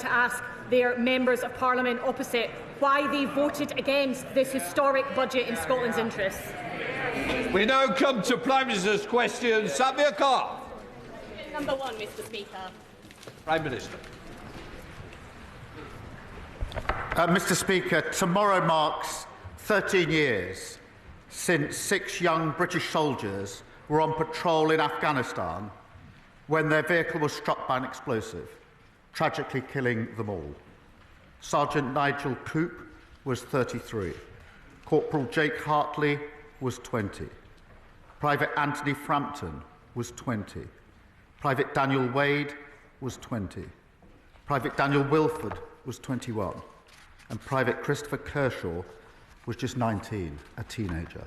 to ask their members of Parliament opposite why they voted against this historic budget in Scotland's interests. We now come to Prime Minister's question. Samir Khan. Number 1, Mr. Speaker. Prime Minister. Mr. Speaker, tomorrow marks 13 years since 6 young British soldiers were on patrol in Afghanistan when their vehicle was struck by an explosive, tragically killing them all. Sergeant Nigel Coop was 33. Corporal Jake Hartley was 20. Private Anthony Frampton was 20. Private Daniel Wade was 20. Private Daniel Wilford was 21. And Private Christopher Kershaw was just 19, a teenager.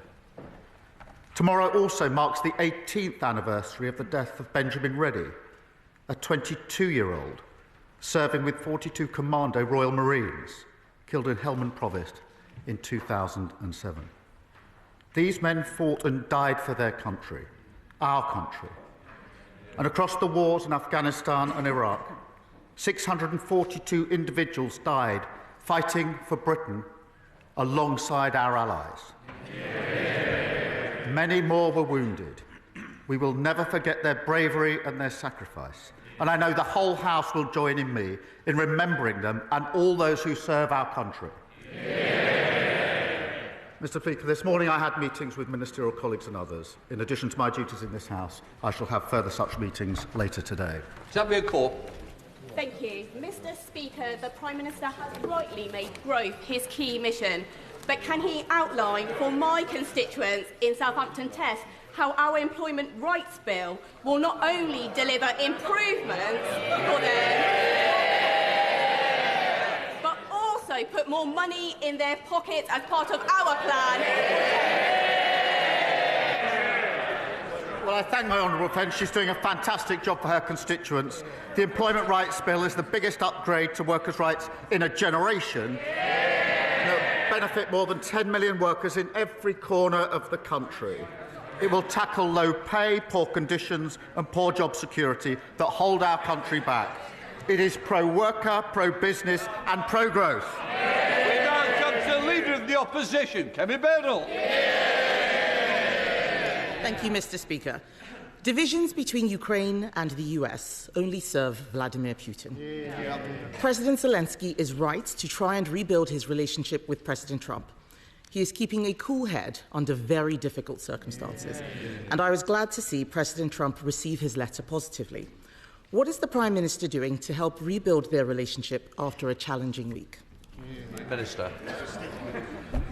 Tomorrow also marks the 18th anniversary of the death of Benjamin Reddy, a 22-year-old serving with 42 Commando Royal Marines, killed in Helmand Provost in 2007. These men fought and died for their country, our country. And across the wars in Afghanistan and Iraq, 642 individuals died fighting for Britain alongside our allies. Many more were wounded. We will never forget their bravery and their sacrifice. And I know the whole House will join in me in remembering them and all those who serve our country. Mr. Speaker, this morning I had meetings with ministerial colleagues and others. In addition to my duties in this House, I shall have further such meetings later today. Samir Khan. Thank you. Mr. Speaker, the Prime Minister has rightly made growth his key mission. But can he outline for my constituents in Southampton Test how our Employment Rights Bill will not only deliver improvements for them, but also put more money in their pockets as part of our plan? Well, I thank my honourable friend. She's doing a fantastic job for her constituents. The Employment Rights Bill is the biggest upgrade to workers' rights in a generation. Benefit more than 10 million workers in every corner of the country. It will tackle low pay, poor conditions and poor job security that hold our country back. It is pro-worker, pro-business and pro-growth. We now come to the Leader of the Opposition, Kemi Badenoch. Thank you, Mr. Speaker. Divisions between Ukraine and the US only serve Vladimir Putin. President Zelensky is right to try and rebuild his relationship with President Trump. He is keeping a cool head under very difficult circumstances. And I was glad to see President Trump receive his letter positively. What is the Prime Minister doing to help rebuild their relationship after a challenging week? Minister.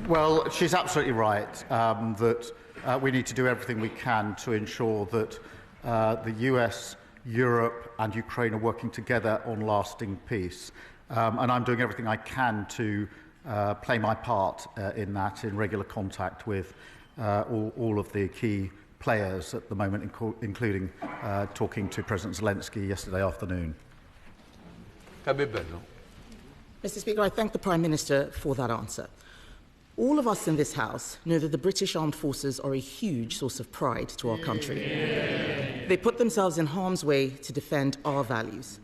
Well, she's absolutely right that we need to do everything we can to ensure that the US, Europe and Ukraine are working together on lasting peace. And I'm doing everything I can to play my part in that, in regular contact with all of the key players at the moment, including talking to President Zelensky yesterday afternoon. Mr. Speaker, I thank the Prime Minister for that answer. All of us in this House know that the British Armed Forces are a huge source of pride to our country. They put themselves in harm's way to defend our values.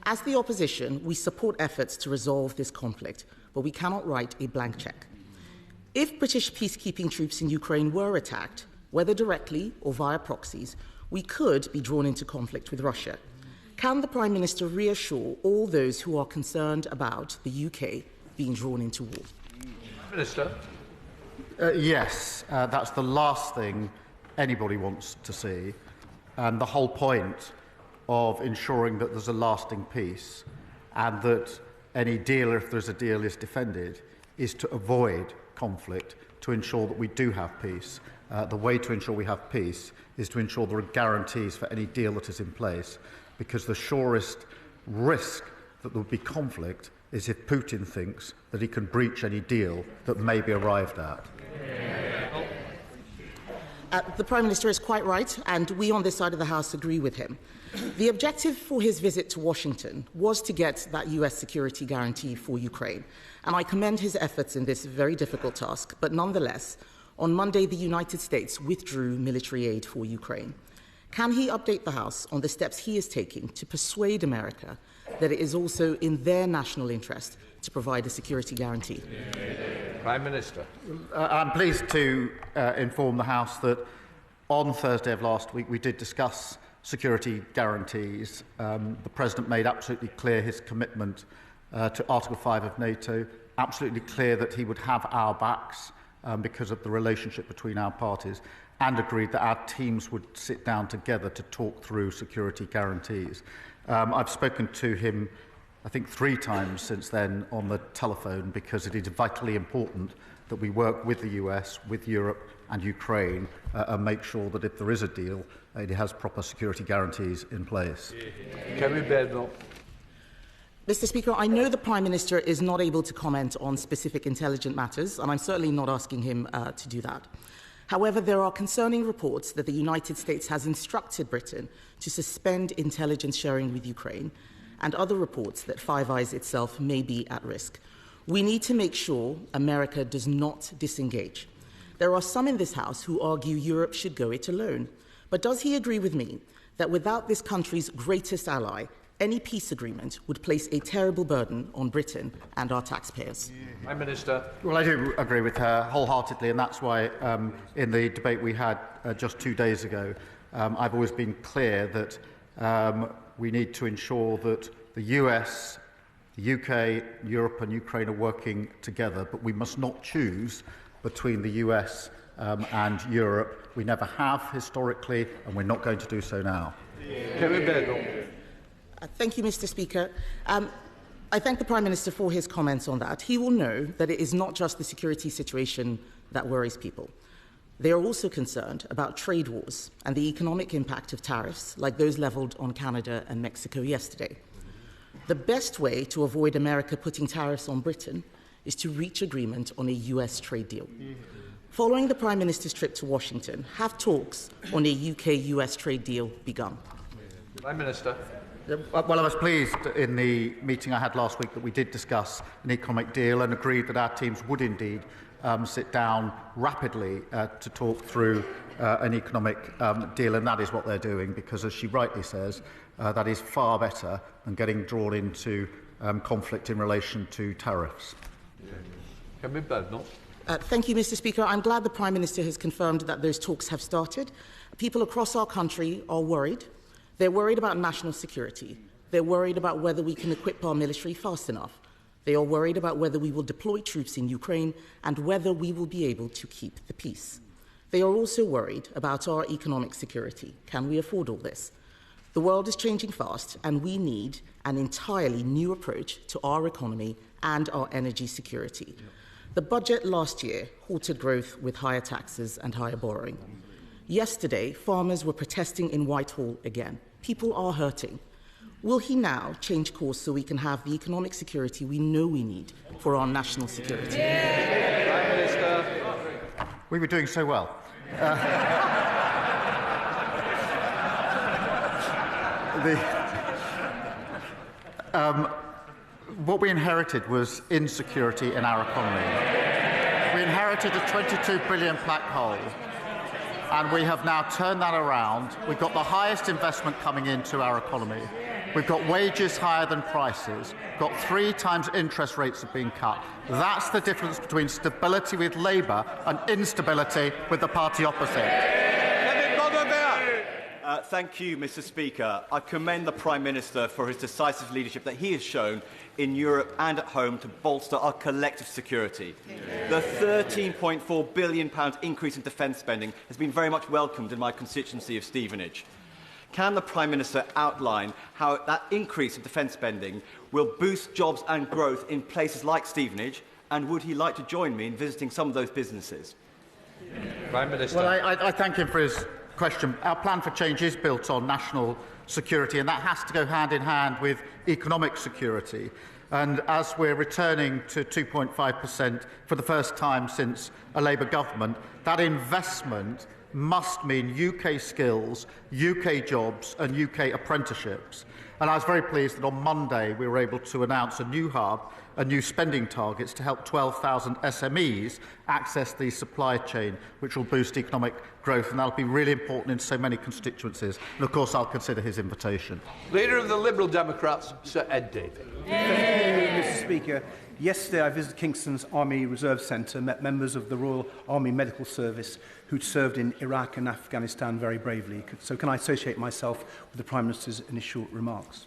As the opposition, we support efforts to resolve this conflict, but we cannot write a blank cheque. If British peacekeeping troops in Ukraine were attacked, whether directly or via proxies, we could be drawn into conflict with Russia. Can the Prime Minister reassure all those who are concerned about the UK being drawn into war? Minister. Yes, that's the last thing anybody wants to see. And the whole point of ensuring that there's a lasting peace and that any deal, if there's a deal, is defended, is to avoid conflict, to ensure that we do have peace. The way to ensure we have peace is to ensure there are guarantees for any deal that is in place, because the surest risk that there will be conflict is if Putin thinks that he can breach any deal that may be arrived at. The Prime Minister is quite right, and we on this side of the House agree with him. The objective for his visit to Washington was to get that US security guarantee for Ukraine, and I commend his efforts in this very difficult task. But nonetheless, on Monday, the United States withdrew military aid for Ukraine. Can he update the House on the steps he is taking to persuade America that it is also in their national interest to provide a security guarantee? Prime Minister. I'm pleased to inform the House that on Thursday of last week we did discuss security guarantees. The President made absolutely clear his commitment to Article 5 of NATO, absolutely clear that he would have our backs because of the relationship between our parties, and agreed that our teams would sit down together to talk through security guarantees. I've spoken to him, I think, 3 times since then on the telephone, because it is vitally important that we work with the US, with Europe and Ukraine and make sure that if there is a deal, it has proper security guarantees in place. Kemi Badenoch. Mr. Speaker, I know the Prime Minister is not able to comment on specific intelligence matters, and I'm certainly not asking him to do that. However, there are concerning reports that the United States has instructed Britain to suspend intelligence sharing with Ukraine, and other reports that Five Eyes itself may be at risk. We need to make sure America does not disengage. There are some in this House who argue Europe should go it alone. But does he agree with me that without this country's greatest ally, any peace agreement would place a terrible burden on Britain and our taxpayers? Prime Minister. Well, I do agree with her wholeheartedly, and that's why in the debate we had just 2 days ago, I've always been clear that we need to ensure that the US, the UK, Europe and Ukraine are working together, but we must not choose between the US and Europe. We never have historically, and we're not going to do so now. Thank you, Mr. Speaker. I thank the Prime Minister for his comments on that. He will know that it is not just the security situation that worries people. They are also concerned about trade wars and the economic impact of tariffs like those levelled on Canada and Mexico yesterday. The best way to avoid America putting tariffs on Britain is to reach agreement on a US trade deal. Following the Prime Minister's trip to Washington, have talks on a UK-US trade deal begun? Prime Minister. Well, I was pleased in the meeting I had last week that we did discuss an economic deal and agreed that our teams would indeed sit down rapidly to talk through an economic deal, and that is what they're doing, because, as she rightly says, that is far better than getting drawn into conflict in relation to tariffs. Thank you, Mr. Speaker. I'm glad the Prime Minister has confirmed that those talks have started. People across our country are worried. They're worried about national security. They're worried about whether we can equip our military fast enough. They are worried about whether we will deploy troops in Ukraine and whether we will be able to keep the peace. They are also worried about our economic security. Can we afford all this? The world is changing fast, and we need an entirely new approach to our economy and our energy security. The budget last year halted growth with higher taxes and higher borrowing. Yesterday, farmers were protesting in Whitehall again. People are hurting. Will he now change course so we can have the economic security we know we need for our national security? Prime Minister. We were doing so well. What we inherited was insecurity in our economy. We inherited a 22 billion black hole, and we have now turned that around. We've got the highest investment coming into our economy. We've got wages higher than prices. We've got 3 times interest rates have been cut. That's the difference between stability with Labour and instability with the party opposite. Thank you, Mr. Speaker. I commend the Prime Minister for his decisive leadership that he has shown in Europe and at home to bolster our collective security. The £13.4 billion increase in defence spending has been very much welcomed in my constituency of Stevenage. Can the Prime Minister outline how that increase in defence spending will boost jobs and growth in places like Stevenage, and would he like to join me in visiting some of those businesses? Prime Minister. Well, I thank him for his question. Our plan for change is built on national security, and that has to go hand in hand with economic security. And as we're returning to 2.5% for the first time since a Labour government, that investment must mean UK skills, UK jobs and UK apprenticeships. And I was very pleased that on Monday we were able to announce a new hub, a new spending targets to help 12,000 SMEs access the supply chain, which will boost economic growth, and that will be really important in so many constituencies. And of course, I'll consider his invitation. Leader of the Liberal Democrats, Sir Ed Davey. Mr. Speaker, yesterday I visited Kingston's Army Reserve Centre, met members of the Royal Army Medical Service who'd served in Iraq and Afghanistan very bravely. So can I associate myself with the Prime Minister's initial remarks?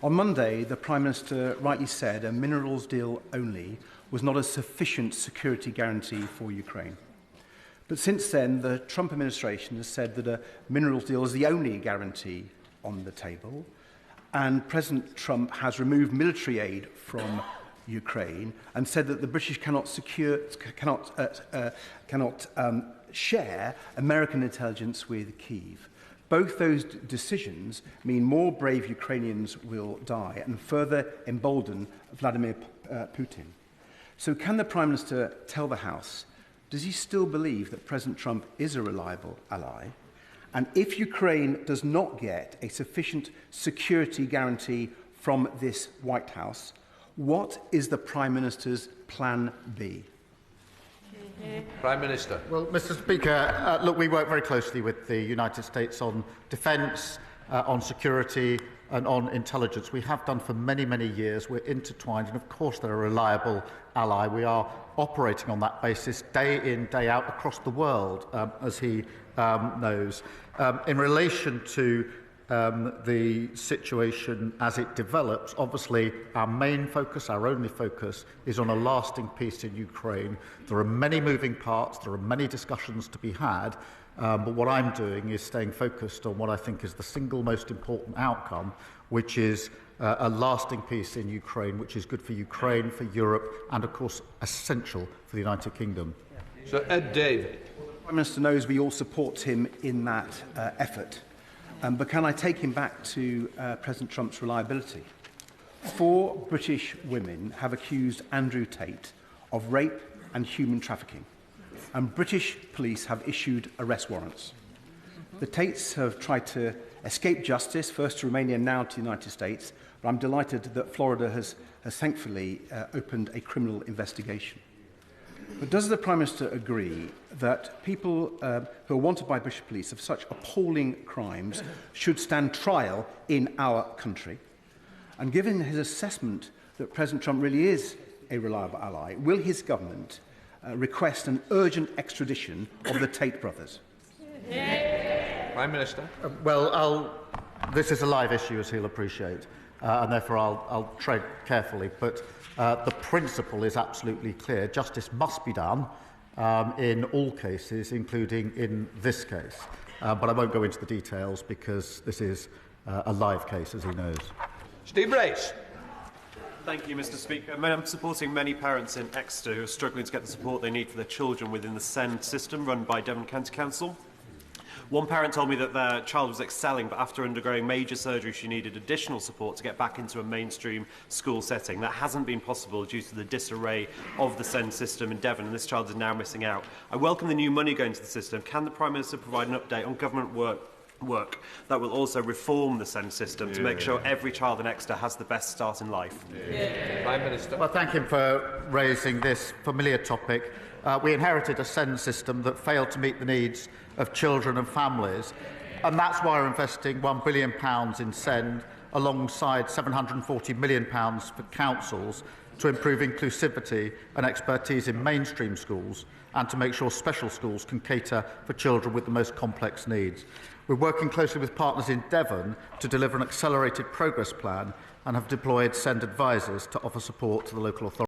On Monday, the Prime Minister rightly said a minerals deal only was not a sufficient security guarantee for Ukraine. But since then, the Trump administration has said that a minerals deal is the only guarantee on the table, and President Trump has removed military aid from Ukraine and said that the British cannot share American intelligence with Kyiv. Both those decisions mean more brave Ukrainians will die and further embolden Vladimir Putin. So can the Prime Minister tell the House, does he still believe that President Trump is a reliable ally? And if Ukraine does not get a sufficient security guarantee from this White House, what is the Prime Minister's plan B? Prime Minister. Well, Mr. Speaker, look, we work very closely with the United States on defence, on security and on intelligence. We have done for many, many years. We're intertwined, and of course they're a reliable ally. We are operating on that basis day in, day out across the world, as he knows. In relation to the situation as it develops, obviously our main focus, our only focus, is on a lasting peace in Ukraine. There are many moving parts, there are many discussions to be had, but what I'm doing is staying focused on what I think is the single most important outcome, which is a lasting peace in Ukraine, which is good for Ukraine, for Europe, and of course essential for the United Kingdom. Sir Ed Davey. The Prime Minister knows we all support him in that effort. But can I take him back to President Trump's reliability? 4 British women have accused Andrew Tate of rape and human trafficking, and British police have issued arrest warrants. The Tates have tried to escape justice, first to Romania, now to the United States, but I'm delighted that Florida has thankfully opened a criminal investigation. But does the Prime Minister agree that people who are wanted by British police of such appalling crimes should stand trial in our country? And given his assessment that President Trump really is a reliable ally, will his government request an urgent extradition of the Tate brothers? Prime Minister. This is a live issue, as he'll appreciate, and therefore I'll tread carefully. But the principle is absolutely clear. Justice must be done in all cases, including in this case. But I won't go into the details because this is a live case, as he knows. Steve Race. Thank you, Mr. Speaker. I'm supporting many parents in Exeter who are struggling to get the support they need for their children within the SEND system run by Devon County Council. One parent told me that their child was excelling, but after undergoing major surgery, she needed additional support to get back into a mainstream school setting. That hasn't been possible due to the disarray of the SEND system in Devon, and this child is now missing out. I welcome the new money going to the system. Can the Prime Minister provide an update on government work that will also reform the SEND system to make sure every child in Exeter has the best start in life? Prime Minister. Well, thank him for raising this familiar topic. We inherited a SEND system that failed to meet the needs of children and families, and that's why we're investing £1 billion in SEND alongside £740 million for councils to improve inclusivity and expertise in mainstream schools and to make sure special schools can cater for children with the most complex needs. We're working closely with partners in Devon to deliver an accelerated progress plan and have deployed SEND advisors to offer support to the local authorities.